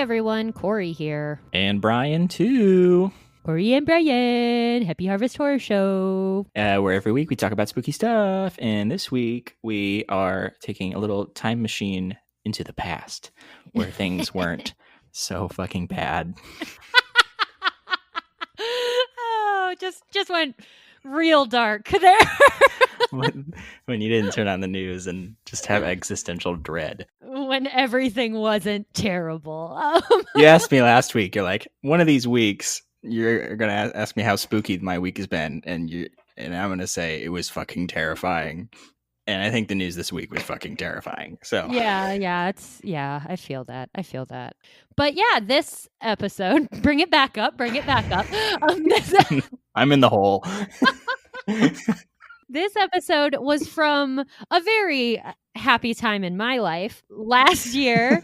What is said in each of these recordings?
everyone, Corrie here. And Brian, too. Corrie and Brian, Happy Harvest Horror Show. Where every week we talk about spooky stuff. And this week we are taking a little time machine into the past where things weren't so fucking bad. Oh, just went real dark there. when you didn't turn on the news and just have existential dread. When everything wasn't terrible. You asked me last week, you're like, one of these weeks, you're going to ask me how spooky my week has been. And I'm going to say it was fucking terrifying. And I think the news this week was fucking terrifying. So I feel that. But yeah, this episode, bring it back up. I'm in the hole. This episode was from a very happy time in my life. Last year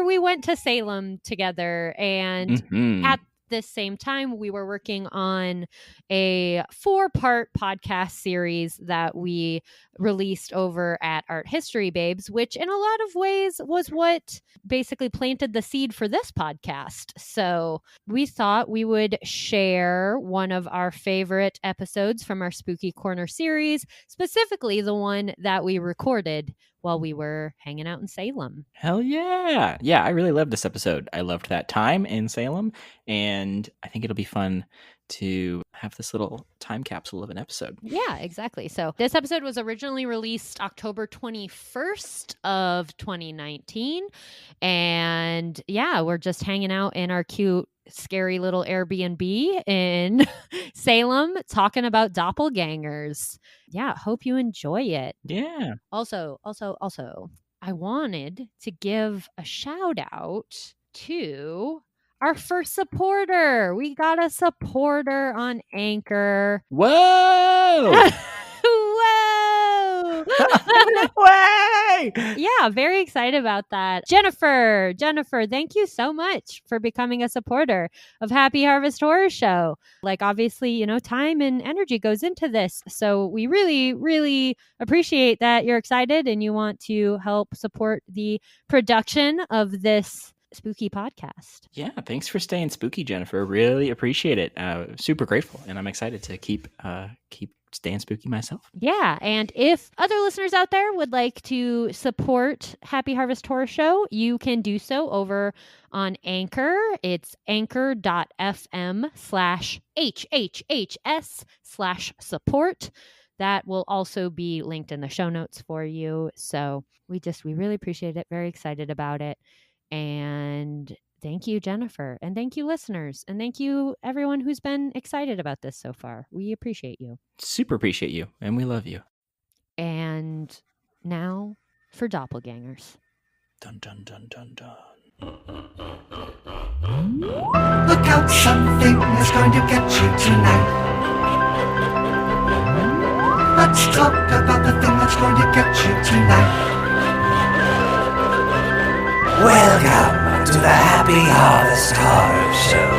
we went to Salem together, and at this same time we were working on a 4-part podcast series that we released over at Art History Babes, which in a lot of ways was what basically planted the seed for this podcast. So we thought we would share one of our favorite episodes from our Spooky Corner series, specifically the one that we recorded while we were hanging out in Salem. Hell yeah. Yeah, I really loved this episode. I loved that time in Salem, and I think it'll be fun to have this little time capsule of an episode. Yeah, exactly. So this episode was originally released October 21st of 2019. And yeah, we're just hanging out in our cute, scary little Airbnb in Salem talking about doppelgangers. Yeah, hope you enjoy it. Yeah. Also, I wanted to give a shout out to our first supporter. We got a supporter on Anchor. Whoa! Whoa! No way! Yeah, very excited about that. Jennifer, thank you so much for becoming a supporter of Happy Harvest Horror Show. Like, obviously, time and energy goes into this. So we really, really appreciate that you're excited and you want to help support the production of this spooky podcast. Yeah, thanks for staying spooky, Jennifer. Really appreciate it. Super grateful, and I'm excited to keep staying spooky myself. Yeah, and if other listeners out there would like to support Happy Harvest Horror Show, you can do so over on Anchor. It's anchor.fm/HHHS/support. That will also be linked in the show notes for you. So we really appreciate it. Very excited about it. And thank you, Jennifer. And thank you, listeners. And thank you, everyone who's been excited about this so far. We appreciate you. Super appreciate you. And we love you. And now for Doppelgangers. Dun, dun, dun, dun, dun. Look out, something is going to get you tonight. Let's talk about the thing that's going to get you tonight. Welcome to the Happy Harvest Horror Show.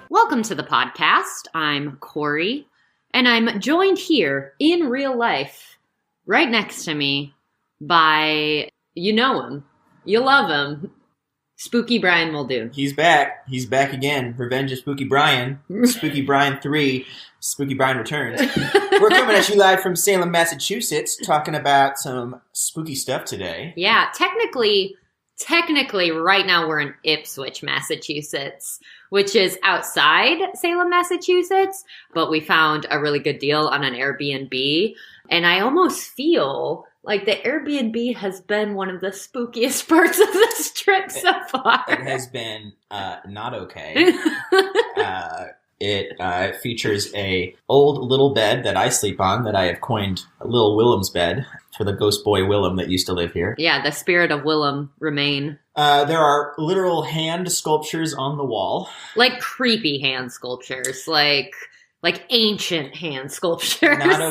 Welcome to the podcast. I'm Corrie, and I'm joined here in real life, right next to me, by, you know him, you love him, Spooky Brian Muldoon. He's back. He's back again. Revenge of Spooky Brian. Spooky Brian 3. Spooky Brian returns. We're coming at you live from Salem, Massachusetts, talking about some spooky stuff today. Yeah, technically, right now we're in Ipswich, Massachusetts, which is outside Salem, Massachusetts, but we found a really good deal on an Airbnb, and I almost feel like the Airbnb has been one of the spookiest parts of this trip so far. It has been not okay. It features a old little bed that I sleep on that I have coined Little Willem's bed for the ghost boy Willem that used to live here. Yeah, the spirit of Willem remain. There are literal hand sculptures on the wall. Like creepy hand sculptures, like ancient hand sculptures. Not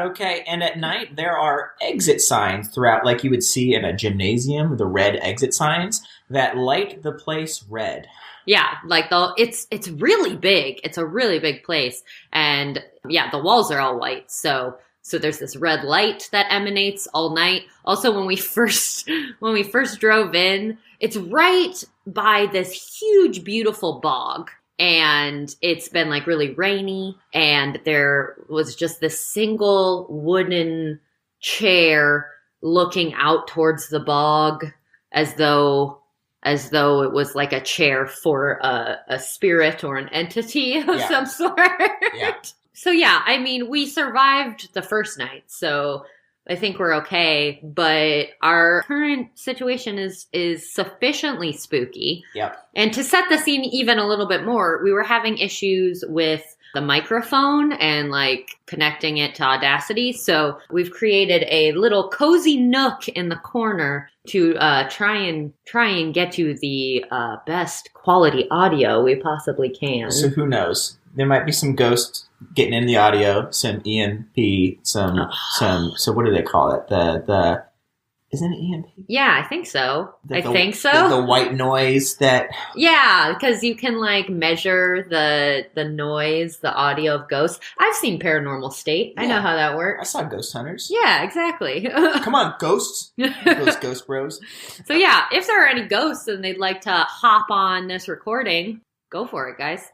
okay. And at night, there are exit signs throughout, like you would see in a gymnasium, the red exit signs that light the place red. Yeah, like it's really big. It's a really big place. And yeah, the walls are all white. So So there's this red light that emanates all night. Also, when we first drove in, it's right by this huge, beautiful bog. And it's been like really rainy. And there was just this single wooden chair looking out towards the bog as though it was like a chair for a spirit or an entity of some sort. Yeah. So yeah, I mean, we survived the first night, so I think we're okay. But our current situation is sufficiently spooky. Yep. And to set the scene even a little bit more, we were having issues with the microphone and like connecting it to Audacity. So we've created a little cozy nook in the corner to try and get you the best quality audio we possibly can. So who knows? There might be some ghosts getting in the audio, some EMP, some. So what do they call it? The isn't it EMP? Yeah, I think so. I think so. The white noise that. Yeah, because you can like measure the noise, the audio of ghosts. I've seen Paranormal State. I know how that works. I saw Ghost Hunters. Yeah, exactly. Come on, ghosts. Those ghost bros. So yeah, if there are any ghosts and they'd like to hop on this recording, go for it, guys.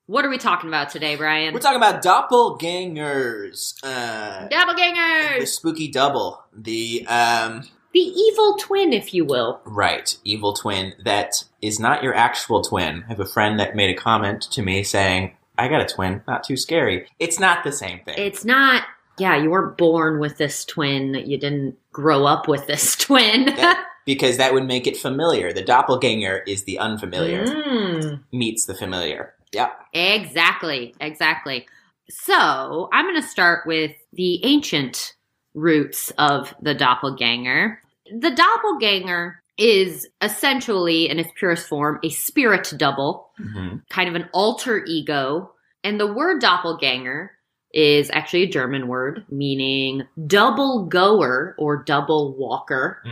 What are we talking about today, Brian? We're talking about doppelgangers. Doppelgangers! The spooky double. The evil twin, if you will. Right. Evil twin that is not your actual twin. I have a friend that made a comment to me saying, I got a twin, not too scary. It's not the same thing. It's not. Yeah, you weren't born with this twin. You didn't grow up with this twin. Because that would make it familiar. The doppelganger is the unfamiliar. Meets the familiar. Yeah. Exactly. So I'm going to start with the ancient roots of the doppelganger. The doppelganger is essentially, in its purest form, a spirit double, kind of an alter ego. And the word doppelganger is actually a German word meaning double goer or double walker.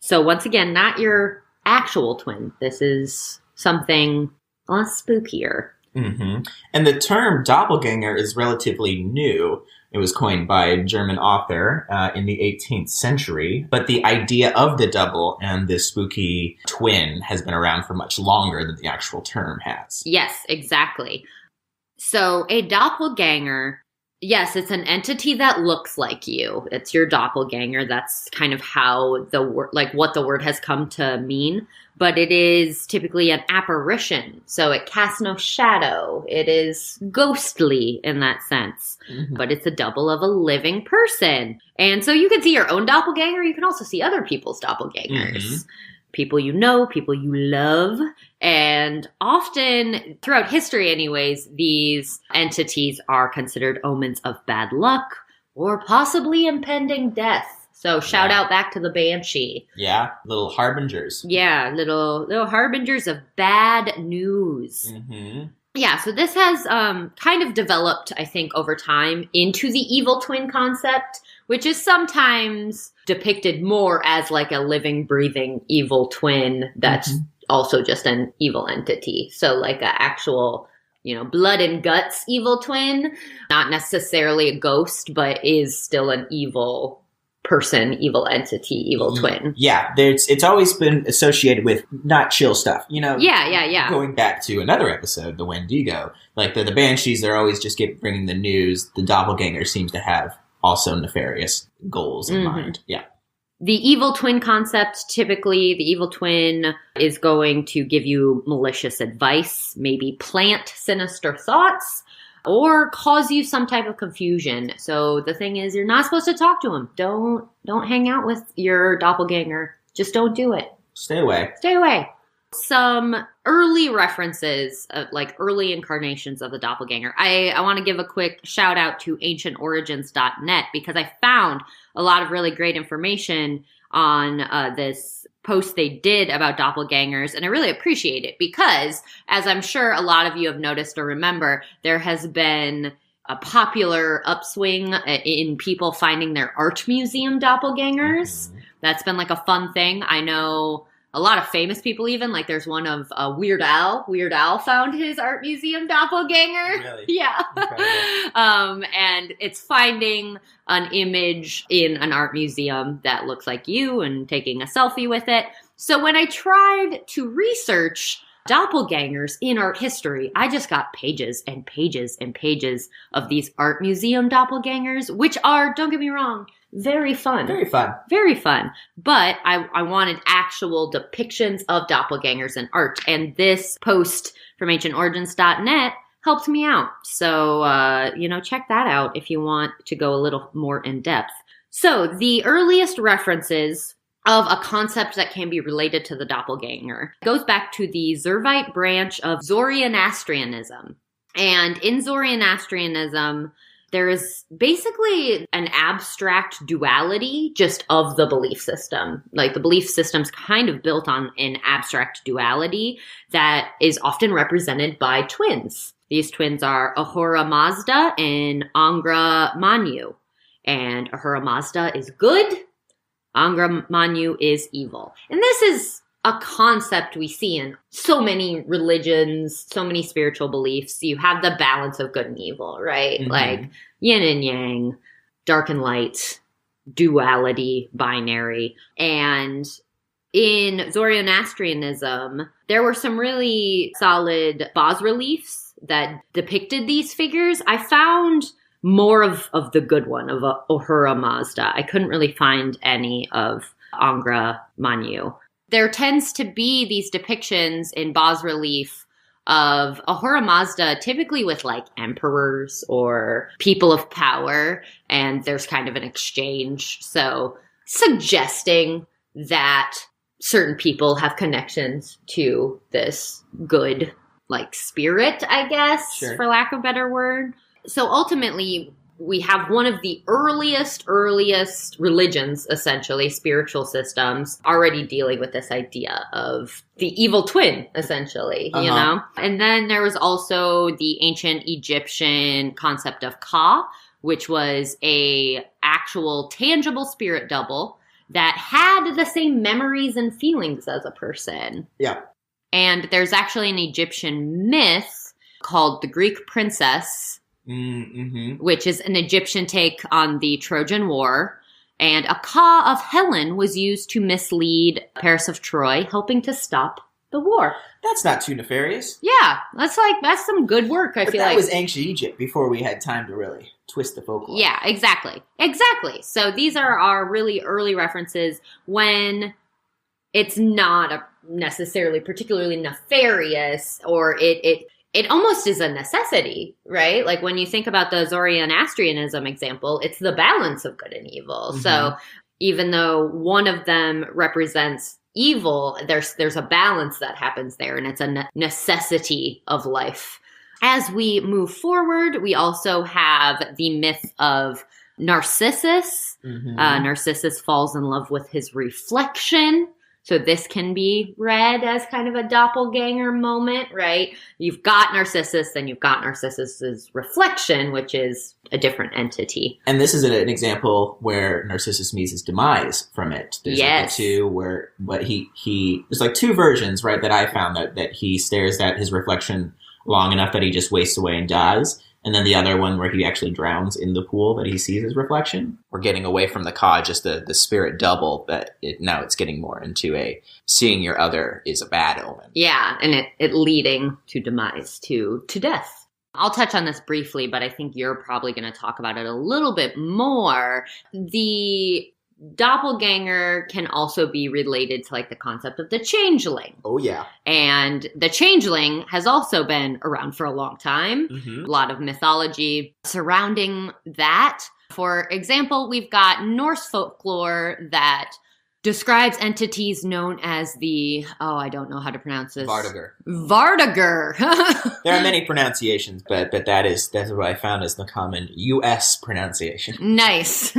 So once again, not your actual twin. This is something spookier. And the term doppelganger is relatively new. It was coined by a German author in the 18th century. But the idea of the double and the spooky twin has been around for much longer than the actual term has. Yes, exactly. So a doppelganger, yes, it's an entity that looks like you. It's your doppelganger. That's kind of how the word, like what the word has come to mean. But it is typically an apparition. So it casts no shadow. It is ghostly in that sense. But it's a double of a living person. And so you can see your own doppelganger. You can also see other people's doppelgangers. People you know, people you love. And often, throughout history anyways, these entities are considered omens of bad luck or possibly impending death. So shout out back to the Banshee. Yeah, little harbingers. Yeah, little harbingers of bad news. Yeah, so this has kind of developed, I think, over time into the evil twin concept, which is sometimes depicted more as like a living, breathing evil twin that's also just an evil entity. So like an actual, blood and guts evil twin, not necessarily a ghost, but is still an evil person, evil entity, evil twin. Yeah, it's always been associated with not chill stuff, Yeah. Going back to another episode, the Wendigo, like the Banshees are always just bringing the news. The doppelganger seems to have also nefarious goals in mind. Yeah. The evil twin concept, typically the evil twin is going to give you malicious advice, maybe plant sinister thoughts, or cause you some type of confusion. So the thing is, you're not supposed to talk to him. Don't hang out with your doppelganger. Just don't do it. Stay away. Some early references, like early incarnations of the doppelganger. I want to give a quick shout out to ancientorigins.net because I found a lot of really great information on this post they did about doppelgangers, and I really appreciate it because, as I'm sure a lot of you have noticed or remember, there has been a popular upswing in people finding their art museum doppelgangers. That's been like a fun thing. I know a lot of famous people even. Like there's one of Weird Al. Weird Al found his art museum doppelganger. Really? Yeah. And it's finding an image in an art museum that looks like you and taking a selfie with it. So when I tried to research doppelgangers in art history, I just got pages and pages and pages of these art museum doppelgangers, which are, don't get me wrong, very fun. Very fun. Very fun. But I wanted actual depictions of doppelgangers in art. And this post from ancientorigins.net helped me out. So, check that out if you want to go a little more in depth. So the earliest references of a concept that can be related to the doppelganger goes back to the Zervite branch of Zoroastrianism. And in Zoroastrianism, there is basically an abstract duality just of the belief system. Like the belief system's kind of built on an abstract duality that is often represented by twins. These twins are Ahura Mazda and Angra Mainyu. And Ahura Mazda is good, Angra Mainyu is evil. And this is a concept we see in so many religions, so many spiritual beliefs. You have the balance of good and evil, right? Mm-hmm. Like yin and yang, dark and light, duality, binary. And in Zoroastrianism, there were some really solid bas-reliefs that depicted these figures. I found more of the good one, of Ahura Mazda. I couldn't really find any of Angra Mainyu. There tends to be these depictions in bas-relief of Ahura Mazda, typically with like emperors or people of power, and there's kind of an exchange. So suggesting that certain people have connections to this good, like, spirit, I guess, Sure. for lack of a better word. So ultimately, we have one of the earliest religions, essentially, spiritual systems, already dealing with this idea of the evil twin, essentially, you know? And then there was also the ancient Egyptian concept of Ka, which was a actual tangible spirit double that had the same memories and feelings as a person. Yeah. And there's actually an Egyptian myth called the Greek Princess, which is an Egyptian take on the Trojan War. And a Ka of Helen was used to mislead Paris of Troy, helping to stop the war. That's not too nefarious. Yeah, that's some good work, I feel like. That was ancient Egypt before we had time to really twist the folklore. Yeah, exactly. Exactly. So these are our really early references when it's not necessarily particularly nefarious, or it almost is a necessity, right? Like when you think about the Zoroastrianism example, it's the balance of good and evil. Mm-hmm. So even though one of them represents evil, there's a balance that happens there, and it's a necessity of life. As we move forward, we also have the myth of Narcissus. Narcissus falls in love with his reflection. So this can be read as kind of a doppelganger moment, right? You've got Narcissus, then you've got Narcissus's reflection, which is a different entity. And this is an example where Narcissus meets his demise from it. There's like the two where there's like two versions, right, that I found that he stares at his reflection long enough that he just wastes away and dies. And then the other one where he actually drowns in the pool that he sees his reflection. We're getting away from the Ka, just the spirit double, but now it's getting more into a seeing your other is a bad omen. Yeah, and it leading to demise, to death. I'll touch on this briefly, but I think you're probably going to talk about it a little bit more. The doppelganger can also be related to like the concept of the changeling. Oh, yeah. And the changeling has also been around for a long time. A lot of mythology surrounding that. For example, we've got Norse folklore that describes entities known as the, I don't know how to pronounce this. Vardagur. There are many pronunciations, but that's what I found as the common U.S. pronunciation. Nice.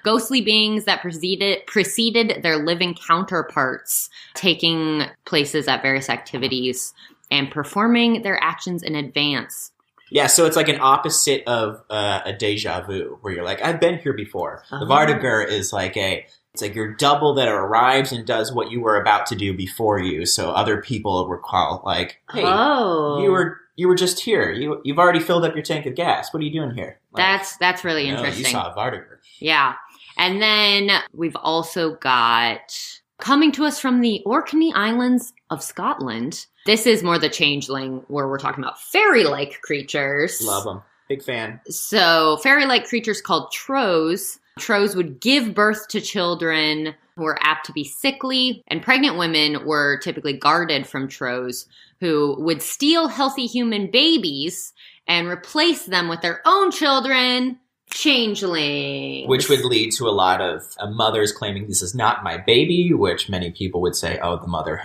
Ghostly beings that preceded their living counterparts, taking places at various activities and performing their actions in advance. Yeah, so it's like an opposite of a deja vu, where you're like, I've been here before. The Vardiger is like it's like your double that arrives and does what you were about to do before you. So other people recall, like, hey, you were just here. You've already filled up your tank of gas. What are you doing here? Like, that's really interesting. You saw a Vardiger. Yeah. And then we've also got, coming to us from the Orkney Islands of Scotland, this is more the changeling, where we're talking about fairy-like creatures. Love them. Big fan. So fairy-like creatures called trolls. Trolls would give birth to children who were apt to be sickly, and pregnant women were typically guarded from trolls, who would steal healthy human babies and replace them with their own children, changelings. Which would lead to a lot of mothers claiming this is not my baby, which many people would say, oh, the mother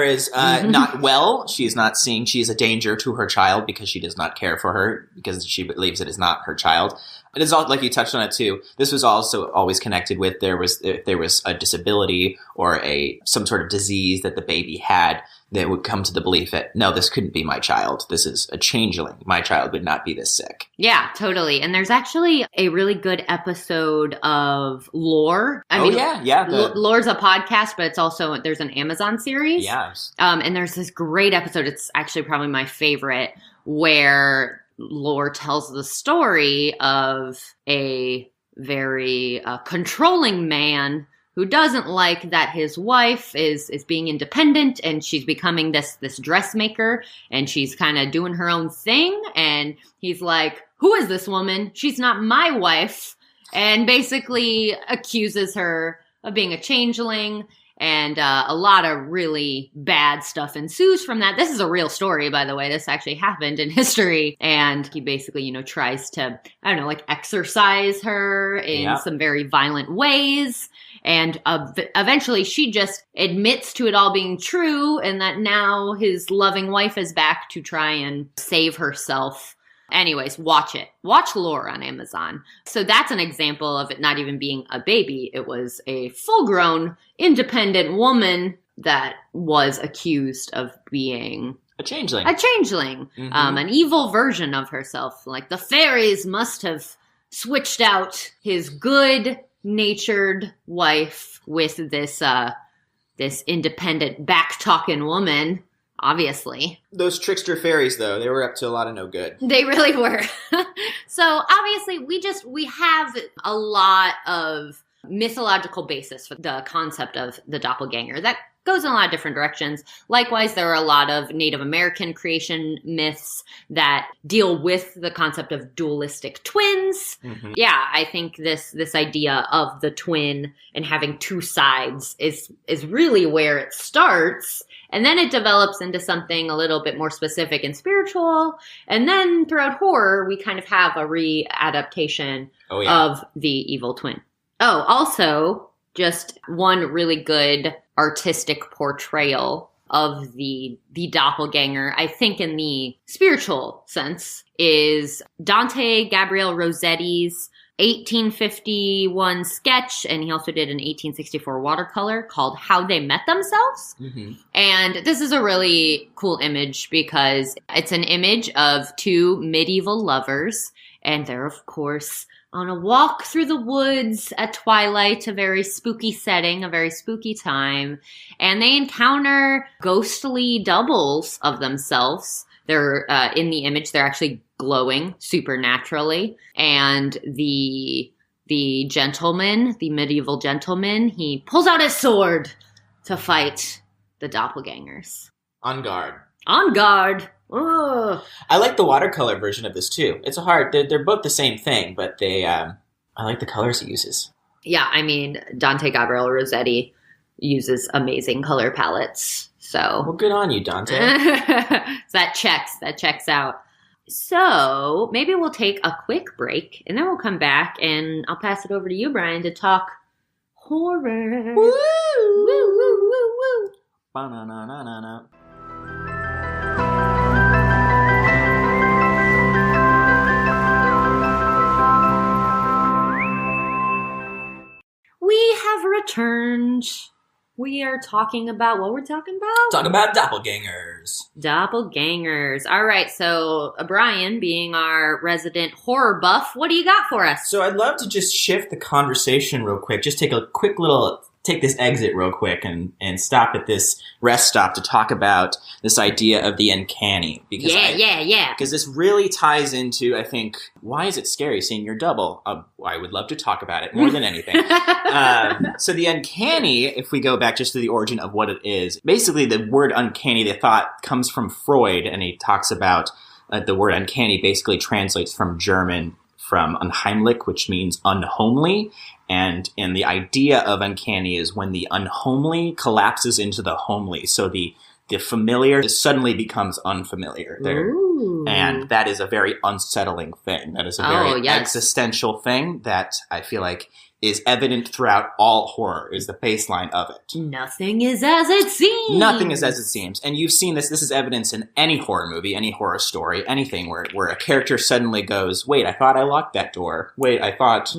is not well. She's not seeing she's a danger to her child because she does not care for her, because she believes it is not her child. But it's all, like you touched on it too, this was also always connected with if there was a disability or some sort of disease that the baby had, that would come to the belief that, no, this couldn't be my child. This is a changeling. My child would not be this sick. Yeah, totally. And there's actually a really good episode of Lore. Lore's a podcast, but it's also, there's an Amazon series. Yeah. And there's this great episode. It's actually probably my favorite, where Lore tells the story of a very controlling man who doesn't like that his wife is being independent, and she's becoming this dressmaker, and she's kind of doing her own thing. And he's like, who is this woman? She's not my wife. And basically accuses her of being a changeling. And a lot of really bad stuff ensues from that. This is a real story, by the way. This actually happened in history. And he basically, tries to, exorcise her in some very violent ways. And eventually she just admits to it all being true, and that now his loving wife is back to try and save herself. Anyways, watch it. Watch Lore on Amazon. So that's an example of it not even being a baby. It was a full-grown, independent woman that was accused of being a changeling. Mm-hmm. An evil version of herself. Like, the fairies must have switched out his good-natured wife with this independent, back-talking woman. Obviously. Those trickster fairies, though, they were up to a lot of no good. They really were. So obviously we have a lot of mythological basis for the concept of the doppelganger that goes in a lot of different directions. Likewise, there are a lot of Native American creation myths that deal with the concept of dualistic twins. Mm-hmm. Yeah, I think this idea of the twin and having two sides is really where it starts. And then it develops into something a little bit more specific and spiritual. And then throughout horror, we kind of have a readaptation of the evil twin. Oh, also, just one really good artistic portrayal of the doppelganger, I think in the spiritual sense, is Dante Gabriel Rossetti's 1851 sketch, and he also did an 1864 watercolor called How They Met Themselves. Mm-hmm. And this is a really cool image because it's an image of two medieval lovers, and they're, of course, on a walk through the woods at twilight, a very spooky setting, a very spooky time, and they encounter ghostly doubles of themselves. They're in the image, they're actually glowing supernaturally. And the gentleman, the medieval gentleman, he pulls out his sword to fight the doppelgangers. On guard. On guard. Ugh. I like the watercolor version of this too. It's they're both the same thing, but I like the colors he uses. Yeah, I mean, Dante Gabriel Rossetti uses amazing color palettes. So, well, good on you, Dante. That checks out. So maybe we'll take a quick break, and then we'll come back, and I'll pass it over to you, Brian, to talk horror. Woo! Woo, woo, woo, woo. Ba-na-na-na-na-na. We have returned. We are talking about what we're talking about? Talk about doppelgangers. Doppelgangers. All right, so Brian, being our resident horror buff, what do you got for us? So I'd love to just shift the conversation real quick. Just take this exit real quick and stop at this rest stop to talk about this idea of the uncanny. Because Because this really ties into, I think, why is it scary seeing your double? I would love to talk about it more than anything. So the uncanny, if we go back just to the origin of what it is, basically the word uncanny, they thought, comes from Freud, and he talks about the word uncanny basically translates from German from unheimlich, which means unhomely. And the idea of uncanny is when the unhomely collapses into the homely. So the familiar suddenly becomes unfamiliar. And that is a very unsettling thing. That is a very existential thing that I feel like is evident throughout all horror, is the baseline of it. Nothing is as it seems. Nothing is as it seems. And you've seen this. This is evidence in any horror movie, any horror story, anything where a character suddenly goes, wait, I thought I locked that door. Wait, I thought,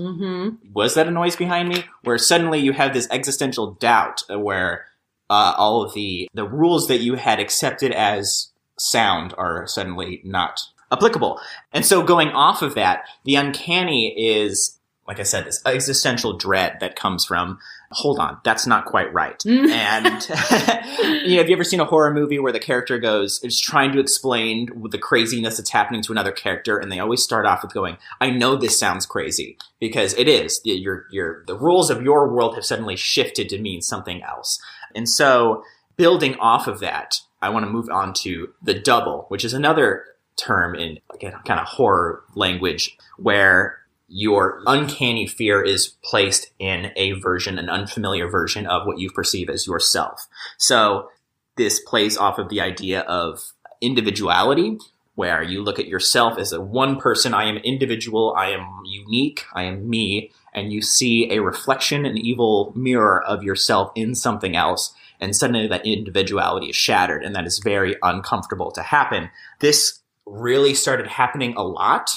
was that a noise behind me? Where suddenly you have this existential doubt where all of the rules that you had accepted as sound are suddenly not applicable. And so going off of that, the uncanny is, like I said, this existential dread that comes from, hold on, that's not quite right. And, have you ever seen a horror movie where the character is trying to explain the craziness that's happening to another character, and they always start off with going, I know this sounds crazy, because it is. The rules of your world have suddenly shifted to mean something else. And so, building off of that, I want to move on to the double, which is another term in, again, kind of horror language, where your uncanny fear is placed in an unfamiliar version of what you perceive as yourself. So this plays off of the idea of individuality, where you look at yourself as a one person. I am individual. I am unique. I am me. And you see a reflection, an evil mirror of yourself in something else. And suddenly that individuality is shattered. And that is very uncomfortable to happen. This really started happening a lot.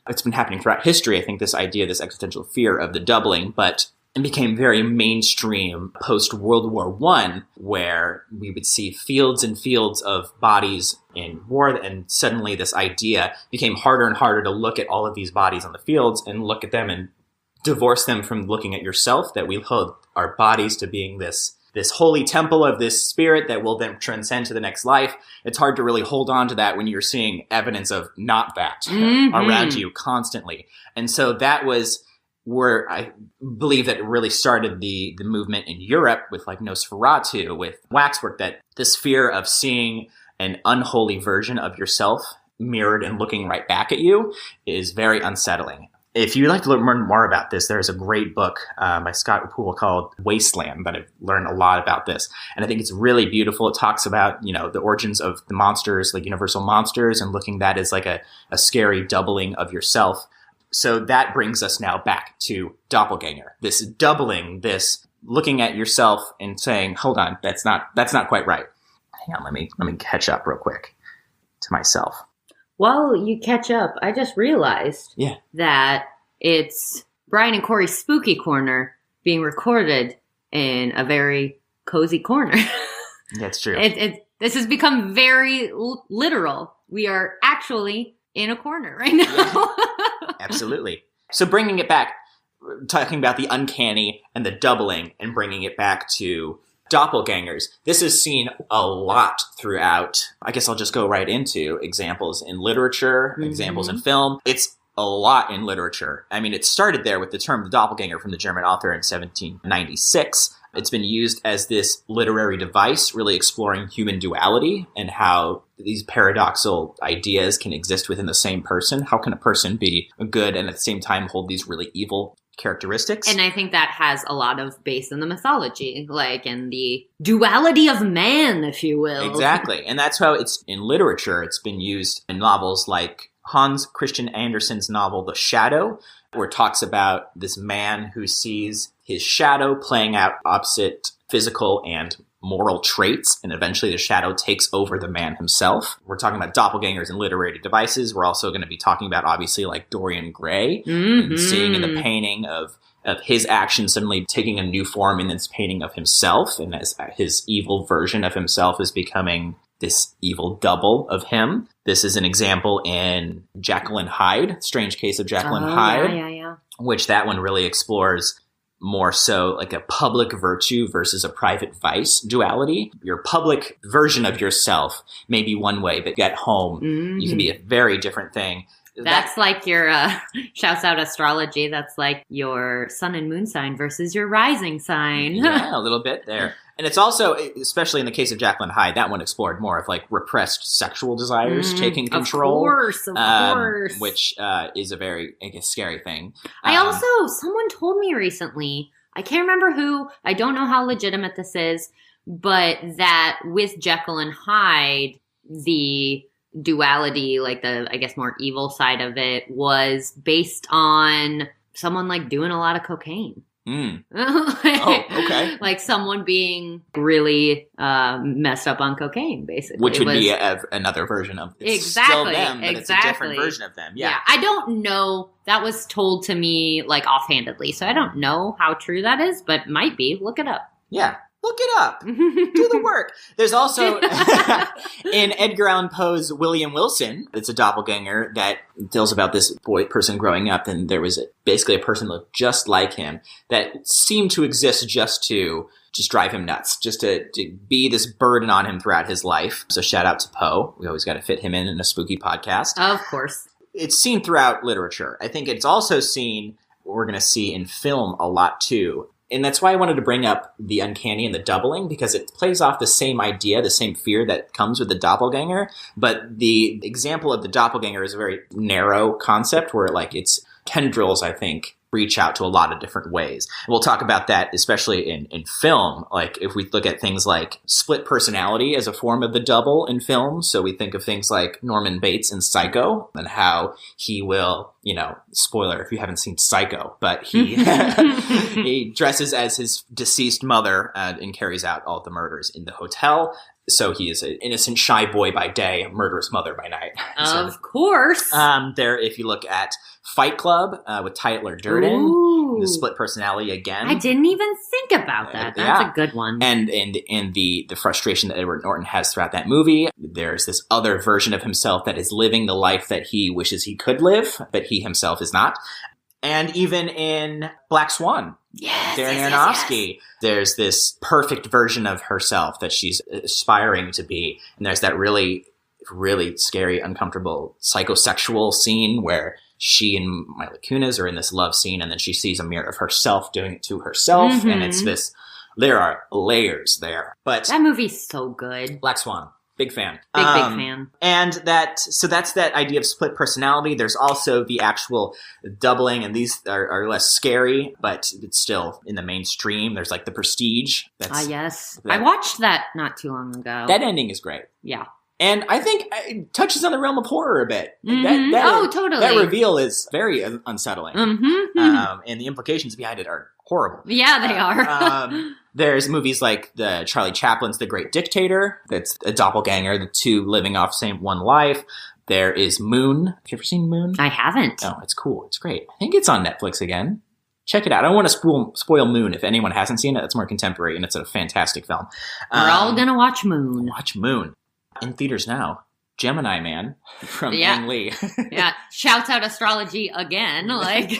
It's been happening throughout history, I think, this idea, this existential fear of the doubling, but it became very mainstream post-World War I, where we would see fields and fields of bodies in war, and suddenly this idea became harder and harder to look at all of these bodies on the fields and look at them and divorce them from looking at yourself, that we hold our bodies to being this holy temple of this spirit that will then transcend to the next life. It's hard to really hold on to that when you're seeing evidence of not that around you constantly. And so that was where I believe that it really started the movement in Europe with like Nosferatu, with waxwork, that this fear of seeing an unholy version of yourself mirrored and looking right back at you is very unsettling. If you'd like to learn more about this, there's a great book by Scott Poole called Wasteland that I've learned a lot about this. And I think it's really beautiful. It talks about, the origins of the monsters, like universal monsters, and looking at that as like a scary doubling of yourself. So that brings us now back to doppelganger. This doubling, this looking at yourself and saying, hold on, that's not quite right. Hang on, let me catch up real quick to myself. While you catch up, I just realized that it's Brian and Corrie's Spooky Corner being recorded in a very cozy corner. That's true. This has become very literal. We are actually in a corner right now. Yeah, absolutely. So bringing it back, talking about the uncanny and the doubling, and bringing it back to doppelgangers. This is seen a lot throughout. I guess I'll just go right into examples in literature, examples in film. It's a lot in literature. I mean, it started there with the term the doppelganger from the German author in 1796. It's been used as this literary device, really exploring human duality and how these paradoxical ideas can exist within the same person. How can a person be good and at the same time hold these really evil characteristics? And I think that has a lot of base in the mythology, like in the duality of man, if you will. Exactly. And that's how it's in literature. It's been used in novels like Hans Christian Andersen's novel, The Shadow, where it talks about this man who sees his shadow playing out opposite physical and moral traits, and eventually the shadow takes over the man himself. We're talking about doppelgangers and literary devices. We're also going to be talking about, obviously, like Dorian Gray, and seeing in the painting of his action suddenly taking a new form in this painting of himself, and as his evil version of himself is becoming this evil double of him. This is an example in Jekyll and Hyde, Strange Case of Jekyll and Hyde, which that one really explores more so like a public virtue versus a private vice duality. Your public version of yourself may be one way, but at home, you can be a very different thing. That's like your, shouts out astrology, that's like your sun and moon sign versus your rising sign. Yeah, a little bit there. And it's also, especially in the case of Jekyll and Hyde, that one explored more of like repressed sexual desires taking control. Of course. Which is a very, I guess, scary thing. Someone told me recently, I can't remember who, I don't know how legitimate this is, but that with Jekyll and Hyde, the duality, like the, I guess, more evil side of it was based on someone like doing a lot of cocaine. Okay. Like someone being really messed up on cocaine, basically. Which would be another version of it's still them, but it's a different version of them. Yeah. I don't know. That was told to me like offhandedly, so I don't know how true that is, but might be. Look it up. Yeah. Look it up. Do the work. There's also, in Edgar Allan Poe's William Wilson, it's a doppelganger that tells about this person growing up, and there was basically a person that looked just like him that seemed to exist just to drive him nuts, just to be this burden on him throughout his life. So shout out to Poe. We always got to fit him in a spooky podcast. Of course. It's seen throughout literature. I think it's also seen, we're going to see in film a lot too. And that's why I wanted to bring up the uncanny and the doubling, because it plays off the same idea, the same fear that comes with the doppelganger. But the example of the doppelganger is a very narrow concept where like its tendrils, I think, reach out to a lot of different ways. And we'll talk about that, especially in film. Like if we look at things like split personality as a form of the double in film. So we think of things like Norman Bates in Psycho and how he will, spoiler if you haven't seen Psycho, but he he dresses as his deceased mother and carries out all the murders in the hotel. So he is an innocent, shy boy by day, a murderous mother by night. Of course. If you look at Fight Club with Tyler Durden, the split personality again. I didn't even think about that. That's a good one. And the frustration that Edward Norton has throughout that movie. There's this other version of himself that is living the life that he wishes he could live, but he himself is not. And even in Black Swan, Darren Aronofsky, there's this perfect version of herself that she's aspiring to be. And there's that really, really scary, uncomfortable psychosexual scene where she and Mila Kunis are in this love scene, and then she sees a mirror of herself doing it to herself. And it's this, there are layers there. But that movie's so good. Black Swan. Big fan. Big fan. And that's that idea of split personality. There's also the actual doubling, and these are less scary, but it's still in the mainstream. There's like The Prestige. Yes. I watched that not too long ago. That ending is great. Yeah. And I think it touches on the realm of horror a bit. Totally. That reveal is very unsettling. And the implications behind it are horrible. Yeah, they are. There's movies like the Charlie Chaplin's The Great Dictator. That's a doppelganger, the two living off same one life. There is Moon. Have you ever seen Moon? I haven't. Oh, it's cool. It's great. I think it's on Netflix again. Check it out. I don't want to spoil Moon. If anyone hasn't seen it, it's more contemporary, and it's a fantastic film. We're all going to watch Moon. Watch Moon. In theaters now. Gemini Man from Ang Lee. Yeah. Shouts out astrology again. Like,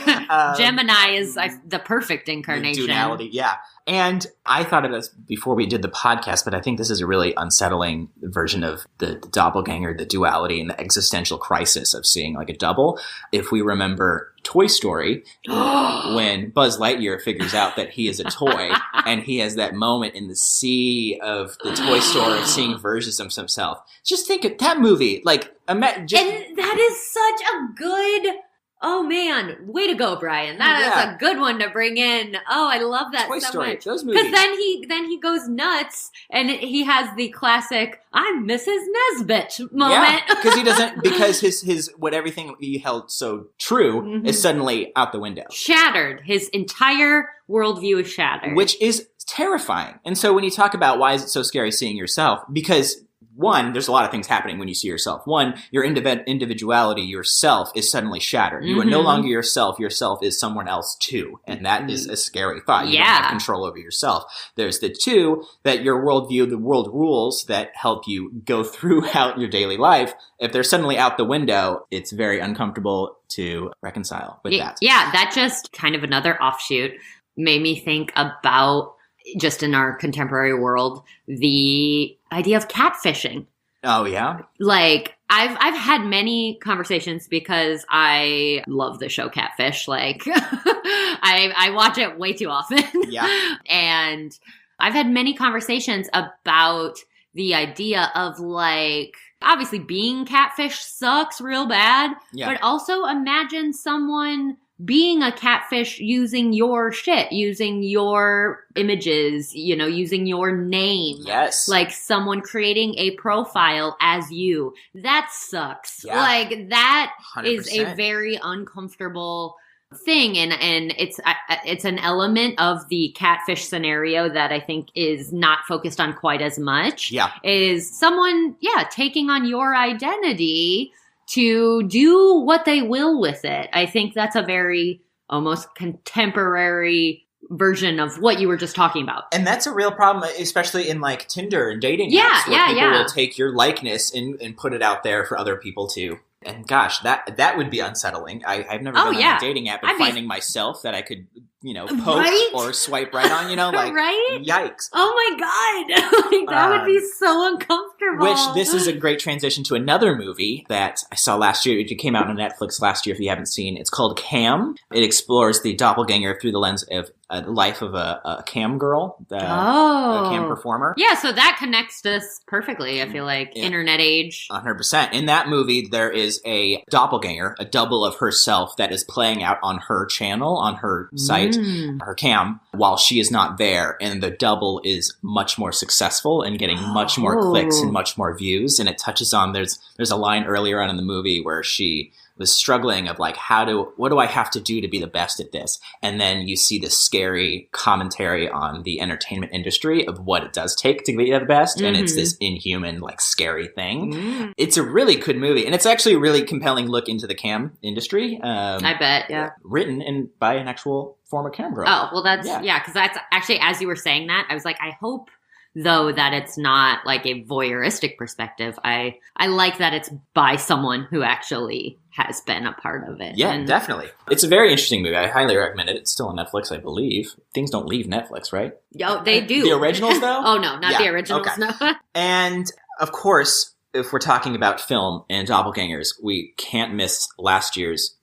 Gemini is the perfect incarnation. The duality, yeah. And I thought of this before we did the podcast, but I think this is a really unsettling version of the doppelganger, the duality, and the existential crisis of seeing like a double. If we remember Toy Story, when Buzz Lightyear figures out that he is a toy, and he has that moment in the sea of the toy store of seeing versions of himself. Just think of that movie. Like, and that is such a good... Oh man, way to go, Brian. That is a good one to bring in. Oh, I love that Toy so Story, much. Those movies. Because then he goes nuts, and he has the classic "I'm Mrs. Nesbit" moment. Yeah, because his what everything he held so true is suddenly out the window. Shattered. His entire worldview is shattered. Which is terrifying. And so when you talk about why is it so scary seeing yourself, because one, there's a lot of things happening when you see yourself. One, your individuality, yourself, is suddenly shattered. You are no longer yourself. Yourself is someone else too. And that is a scary thought. You don't have control over yourself. There's the two, that your worldview, the world rules that help you go throughout your daily life, if they're suddenly out the window, it's very uncomfortable to reconcile with that. Yeah, that just kind of another offshoot made me think about, just in our contemporary world, the idea of catfishing. Oh, yeah? Like, I've had many conversations because I love the show Catfish. Like, I watch it way too often. Yeah. And I've had many conversations about the idea of, like, obviously being catfish sucks real bad. Yeah. But also imagine someone being a catfish using your shit, using your images, using your name. Yes. Like someone creating a profile as you. That sucks. Yeah. Like that 100%. is a very uncomfortable thing. And it's an element of the catfish scenario that I think is not focused on quite as much. Yeah. Is someone, taking on your identity to do what they will with it. I think that's a very almost contemporary version of what you were just talking about. And that's a real problem, especially in like Tinder and dating apps, where people will take your likeness and put it out there for other people to. And gosh, that would be unsettling. I've never been on a dating app and finding myself that I could, poke or swipe right on, like, right? Yikes. Oh my God. Like, that would be so uncomfortable. Which, this is a great transition to another movie that I saw last year. It came out on Netflix last year if you haven't seen. It's called Cam. It explores the doppelganger through the lens of the life of a cam girl, a cam performer. Yeah, so that connects us perfectly, I feel like. Internet age. 100%. In that movie, there is a doppelganger, a double of herself that is playing out on her channel, on her site, her cam, while she is not there. And the double is much more successful and getting much more clicks and much more views. And it touches on, there's a line earlier on in the movie where she was struggling of like, what do I have to do to be the best at this? And then you see this scary commentary on the entertainment industry of what it does take to be the best. And it's this inhuman, like, scary thing. It's a really good movie. And it's actually a really compelling look into the cam industry. I bet, yeah. Written by an actual former cam girl. Oh, well, that's, because that's actually, as you were saying that, I was like, I hope, though, that it's not like a voyeuristic perspective. I like that it's by someone who actually has been a part of it. Yeah, definitely. It's a very interesting movie. I highly recommend it. It's still on Netflix, I believe. Things don't leave Netflix, right? Oh, they do. The originals, though? Oh, no, not the originals, no. And, of course, if we're talking about film and doppelgangers, we can't miss this year's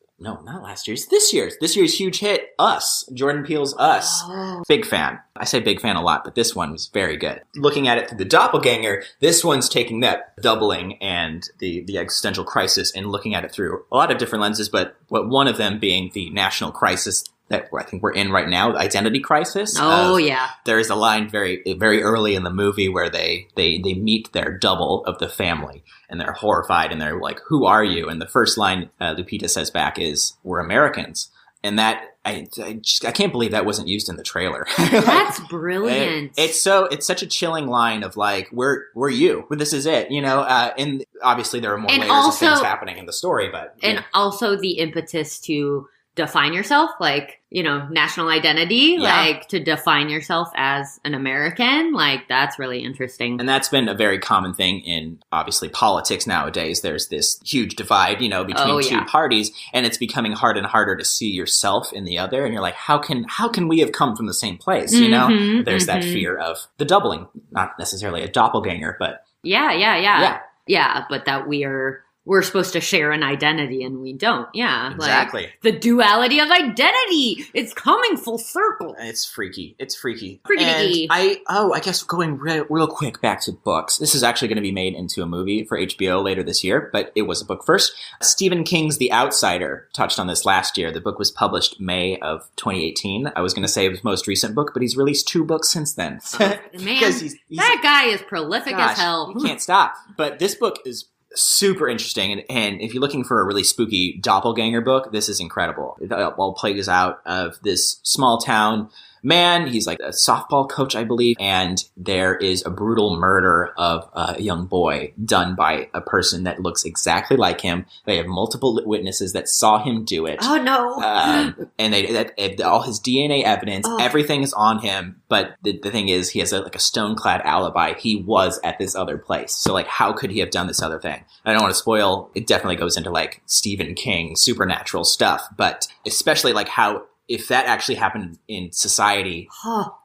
huge hit, Us. Jordan Peele's Us. Oh. Big fan. I say big fan a lot, but this one was very good. Looking at it through the doppelganger, this one's taking that doubling and the existential crisis and looking at it through a lot of different lenses, but one of them being the national crisis that I think we're in right now, the identity crisis. Oh, yeah. There is a line very, very early in the movie where they meet their double of the family and they're horrified and they're like, who are you? And the first line Lupita says back is, we're Americans. And that, I can't believe that wasn't used in the trailer. That's brilliant. It's such a chilling line of like, we're you, this is it, and obviously there are more layers of things happening in the story, but. And also the impetus to define yourself, like, national identity, like to define yourself as an American, like that's really interesting. And that's been a very common thing in obviously politics nowadays. There's this huge divide, between two parties, and it's becoming harder and harder to see yourself in the other. And you're like, how can we have come from the same place? There's that fear of the doubling, not necessarily a doppelganger, but yeah, but that we're supposed to share an identity and we don't. Yeah. Exactly. Like, the duality of identity. It's coming full circle. It's freaky. Freaky. And I guess going real quick back to books. This is actually going to be made into a movie for HBO later this year, but it was a book first. Stephen King's The Outsider touched on this last year. The book was published May of 2018. I was going to say it was his most recent book, but he's released 2 books since then. Man, he's that guy is prolific as hell. He can't stop. But this book is super interesting, and if you're looking for a really spooky doppelganger book, this is incredible. It all plays out of this small town man. He's like a softball coach, I believe. And there is a brutal murder of a young boy done by a person that looks exactly like him. They have multiple witnesses that saw him do it. Oh, no. And all his DNA evidence, everything is on him. But the thing is, he has a stone-clad alibi. He was at this other place. So, like, how could he have done this other thing? I don't want to spoil. It definitely goes into, like, Stephen King supernatural stuff. But especially, like, how if that actually happened in society,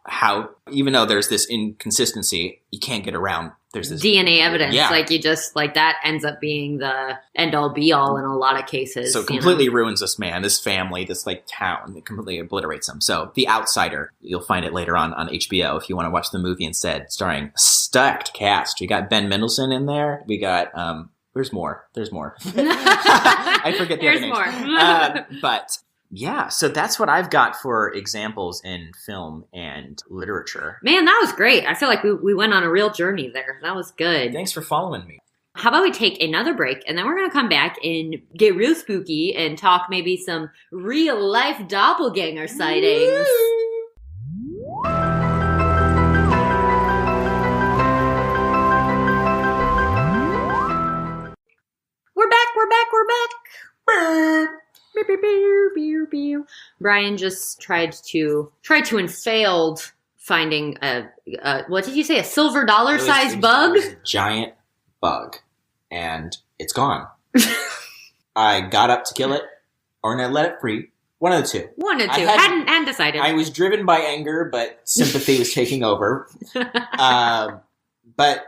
how, even though there's this inconsistency, you can't get around. There's this DNA evidence. Yeah. Like, you just, like, that ends up being the end-all be-all in a lot of cases. So it completely ruins this man, this family, this, like, town. It completely obliterates him. So The Outsider, you'll find it later on HBO if you want to watch the movie instead, starring a stacked cast. We got Ben Mendelsohn in there. We got, there's more. I forget the other names. There's more. But yeah, so that's what I've got for examples in film and literature. Man, that was great. I feel like we went on a real journey there. That was good. Thanks for following me. How about we take another break, and then we're going to come back and get real spooky and talk maybe some real-life doppelganger sightings. We're back. Brian just tried to unfailed finding a what did you say, a silver dollar sized bug? It was a giant bug, and it's gone. I got up to kill it, or I let it free. One of the two. Hadn't decided. I was driven by anger, but sympathy was taking over. But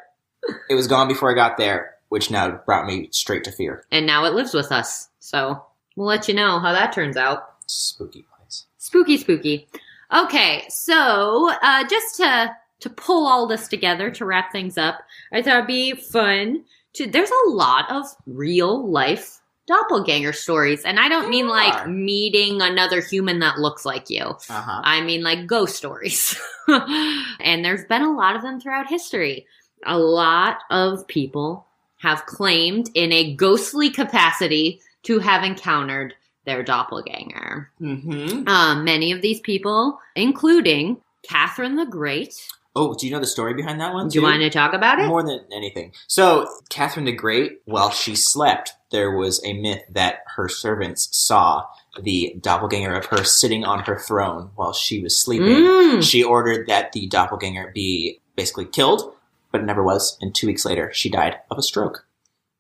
it was gone before I got there, which now brought me straight to fear. And now it lives with us, so we'll let you know how that turns out. Spooky place. Spooky. Okay, so just to pull all this together, to wrap things up, I thought it'd be fun there's a lot of real life doppelganger stories. And I don't mean like meeting another human that looks like you. I mean like ghost stories. And there's been a lot of them throughout history. A lot of people have claimed in a ghostly capacity to have encountered their doppelganger. Many of these people, including Catherine the Great. Oh, do you know the story behind that one, too? Do you want to talk about it? More than anything. So, Catherine the Great, while she slept, there was a myth that her servants saw the doppelganger of her sitting on her throne while she was sleeping. She ordered that the doppelganger be basically killed, but it never was. And 2 weeks later, she died of a stroke.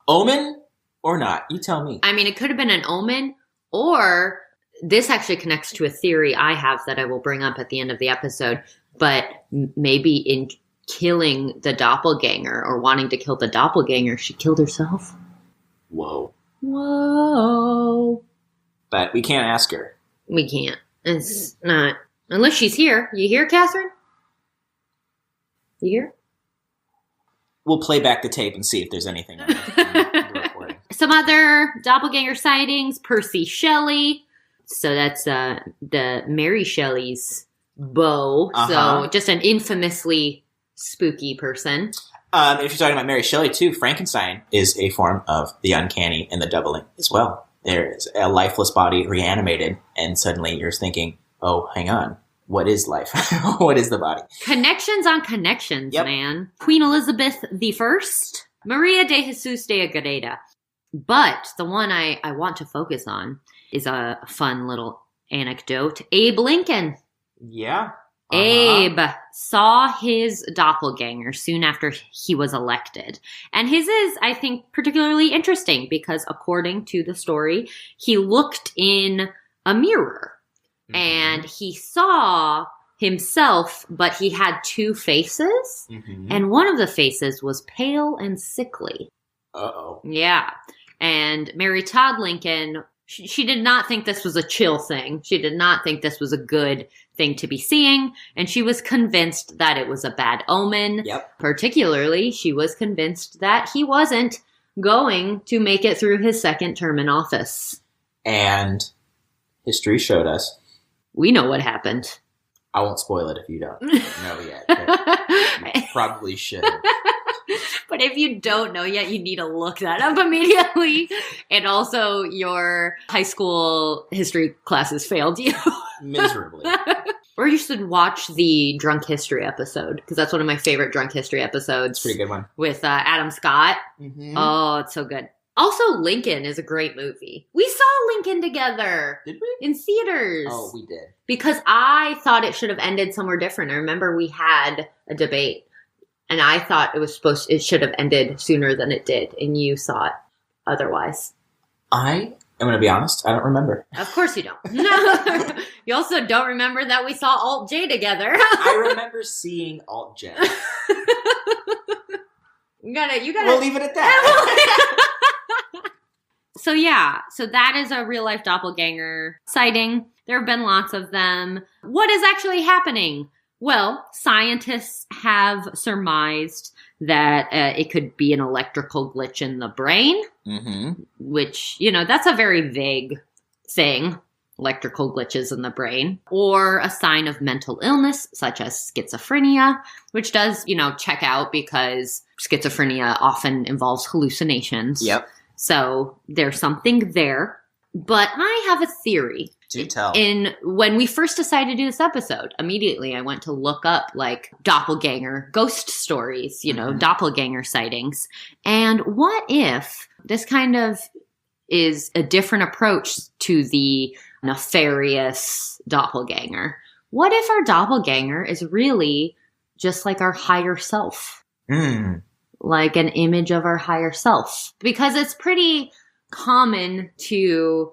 Omen or not? You tell me. I mean, it could have been an omen, or this actually connects to a theory I have that I will bring up at the end of the episode. But maybe in killing the doppelganger or wanting to kill the doppelganger, she killed herself. Whoa. But we can't ask her. We can't. It's not. Unless she's here. You here, Catherine? You here? We'll play back the tape and see if there's anything on the recording. Some other doppelganger sightings. Percy Shelley. So that's the Mary Shelley's beau. So just an infamously spooky person. If you're talking about Mary Shelley too, Frankenstein is a form of the uncanny and the doubling as well. There's a lifeless body reanimated, and suddenly you're thinking, oh, hang on. What is life? What is the body? Connections on connections, man. Queen Elizabeth I, Maria de Jesus de Agreda. But the one I want to focus on is a fun little anecdote. Abe Lincoln. Yeah. Abe saw his doppelganger soon after he was elected. And his is, I think, particularly interesting because according to the story, he looked in a mirror and he saw himself, but he had two faces. And one of the faces was pale and sickly. Yeah. And Mary Todd Lincoln, she did not think this was a chill thing. She did not think this was a good thing to be seeing. And she was convinced that it was a bad omen. Particularly, she was convinced that he wasn't going to make it through his second term in office. And history showed us. We know what happened. I won't spoil it if you don't know yet. But you probably should. But if you don't know yet, you need to look that up immediately. And also, your high school history classes failed you. Miserably. Or you should watch the Drunk History episode, because that's one of my favorite Drunk History episodes. Pretty good one. With Adam Scott. Mm-hmm. Oh, it's so good. Also, Lincoln is a great movie. We saw Lincoln together. Did we? In theaters. Oh, we did. Because I thought it should have ended somewhere different. I remember we had a debate, and I thought it should have ended sooner than it did, and you saw it otherwise. I'm going to be honest, I don't remember. Of course you don't. No. You also don't remember that we saw Alt J together. I remember seeing Alt J. You gotta. We'll leave it at that. So that is a real life doppelganger sighting. There have been lots of them. What is actually happening? Well, scientists have surmised that it could be an electrical glitch in the brain, which, that's a very vague thing, electrical glitches in the brain, or a sign of mental illness, such as schizophrenia, which does, check out because schizophrenia often involves hallucinations. Yep. So there's something there. But I have a theory. Do tell. When we first decided to do this episode, immediately I went to look up doppelganger ghost stories, doppelganger sightings. And what if this kind of is a different approach to the nefarious doppelganger? What if our doppelganger is really just like our higher self? Like an image of our higher self? Because it's pretty common to,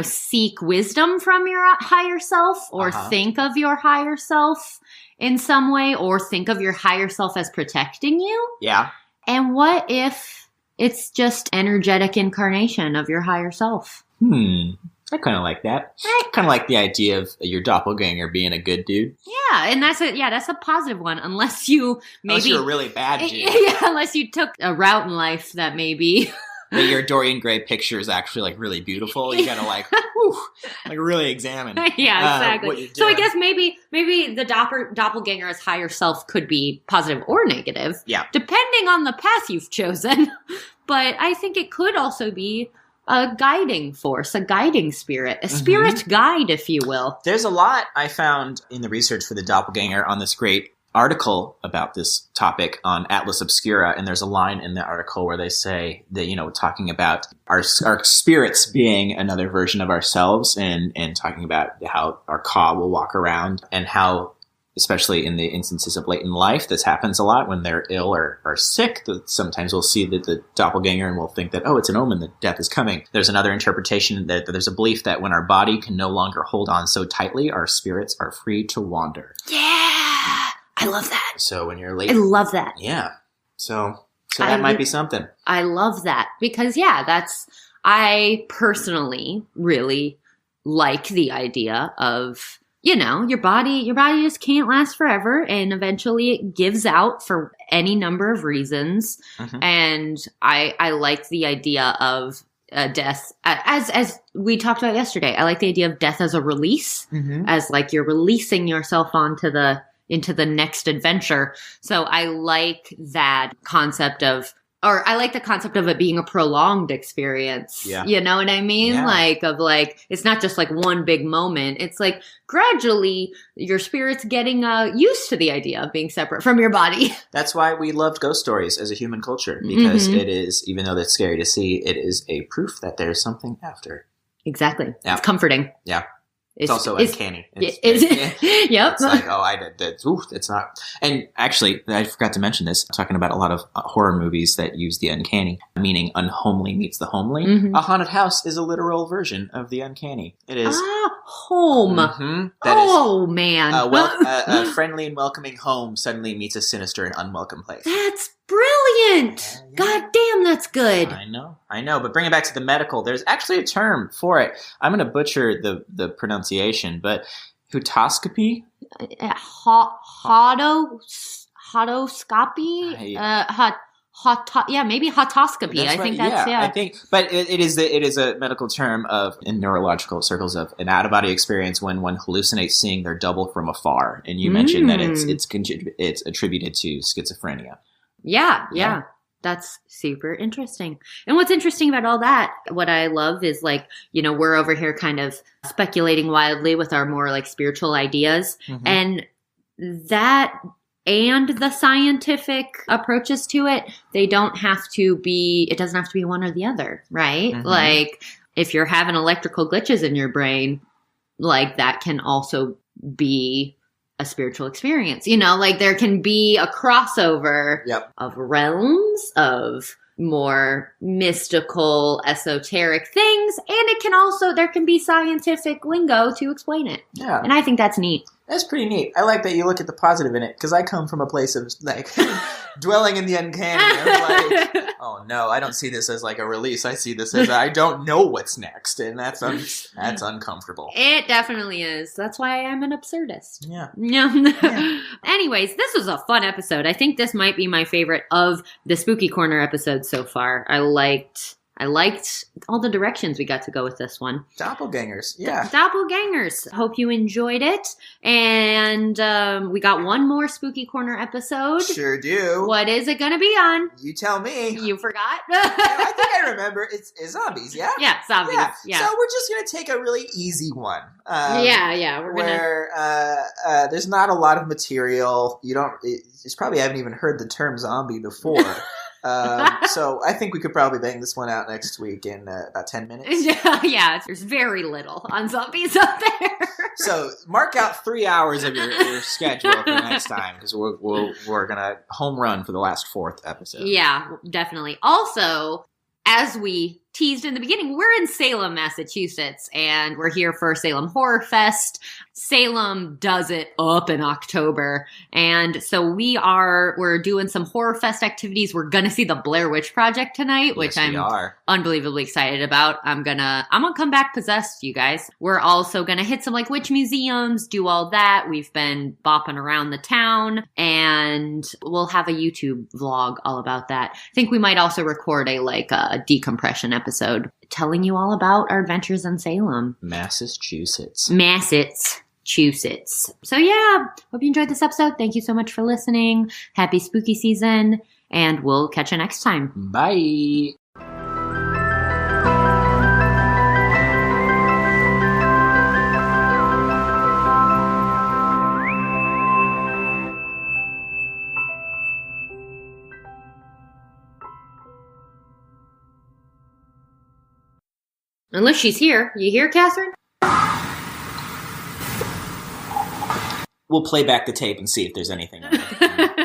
seek wisdom from your higher self, or think of your higher self in some way, or think of your higher self as protecting you. Yeah. And what if it's just energetic incarnation of your higher self? I kind of like that. I kind of like the idea of your doppelganger being a good dude. Yeah, and that's a positive one, unless you unless you're a really bad dude. Yeah, unless you took a route in life that maybe that your Dorian Gray picture is actually really beautiful. You gotta really examine. Yeah, exactly. What you're doing. So I guess maybe the doppelganger's higher self could be positive or negative. Yeah. Depending on the path you've chosen. But I think it could also be a guiding force, a guiding spirit, a spirit guide, if you will. There's a lot I found in the research for the doppelganger on this great article about this topic on Atlas Obscura, and there's a line in the article where they say that, talking about our spirits being another version of ourselves, and talking about how our ka will walk around, and how, especially in the instances of late in life, this happens a lot when they're ill or sick, that sometimes we'll see that the doppelganger and we'll think that, it's an omen that death is coming. There's another interpretation that there's a belief that when our body can no longer hold on so tightly, our spirits are free to wander. Yeah! I love that. So when you're late... I love that. Yeah. So that might be something. I love that. Because, I personally really like the idea of, your body just can't last forever, and eventually it gives out for any number of reasons. And I like the idea of death, as we talked about yesterday. I like the idea of death as a release, as you're releasing yourself into the next adventure. So I like that concept of it being a prolonged experience. Yeah. You know what I mean? Yeah. It's not just one big moment. It's gradually your spirit's getting used to the idea of being separate from your body. That's why we loved ghost stories as a human culture, because it is, even though that's scary to see, it is a proof that there's something after. Exactly. Yeah. It's comforting. Yeah. It's also uncanny. Yep. It's it's not. And actually, I forgot to mention this, talking about a lot of horror movies that use the uncanny, meaning unhomely meets the homely. A haunted house is a literal version of the uncanny. It is. Home. Man. A friendly and welcoming home suddenly meets a sinister and unwelcome place. That's brilliant. Yeah. God damn, that's good. I know. But bring it back to the medical. There's actually a term for it. I'm going to butcher the pronunciation, but hutoscopy? Hotoscopy? Maybe hotoscopy. I think that's. I think, but it is a medical term in neurological circles of an out of body experience when one hallucinates seeing their double from afar. And you mentioned that it's attributed to schizophrenia. Yeah. That's super interesting. And what's interesting about all that, what I love is like, we're over here kind of speculating wildly with our more like spiritual ideas. Mm-hmm. And that and the scientific approaches to it, it doesn't have to be one or the other, right? Mm-hmm. Like if you're having electrical glitches in your brain, like that can also be a spiritual experience, like there can be a crossover of realms, of more mystical, esoteric things. And there can be scientific lingo to explain it. Yeah. And I think that's neat. That's pretty neat. I like that you look at the positive in it, because I come from a place of like dwelling in the uncanny. I'm like, oh no, I don't see this as like a release. I see this as I don't know what's next, and that's uncomfortable. It definitely is. That's why I'm an absurdist. Yeah. Yeah. Anyways, this was a fun episode. I think this might be my favorite of the Spooky Corner episodes so far. I liked all the directions we got to go with this one. Doppelgangers, yeah. Doppelgangers. Hope you enjoyed it. And we got one more Spooky Corner episode. Sure do. What is it going to be on? You tell me. You forgot? I think I remember. It's zombies, yeah? Yeah, zombies. Yeah. So we're just going to take a really easy one. There's not a lot of material. You probably haven't even heard the term zombie before. So I think we could probably bang this one out next week in about 10 minutes. Yeah, there's very little on zombies up there. So mark out 3 hours of your schedule for next time, because we're gonna home run for the last 4th episode. Yeah, definitely. Also, as we teased in the beginning, we're in Salem, Massachusetts, and we're here for Salem Horror Fest. Salem does it up in October, and so we're doing some Horror Fest activities. We're gonna see the Blair Witch Project tonight, which I'm unbelievably excited about. I'm gonna come back possessed, you guys. We're also gonna hit some like witch museums, do all that. We've been bopping around the town, and we'll have a YouTube vlog all about that. I think we might also record a decompression episode telling you all about our adventures in Salem. Massachusetts. So yeah, hope you enjoyed this episode. Thank you so much for listening. Happy spooky season, and we'll catch you next time. Bye. Unless she's here. You here, Catherine? We'll play back the tape and see if there's anything on it.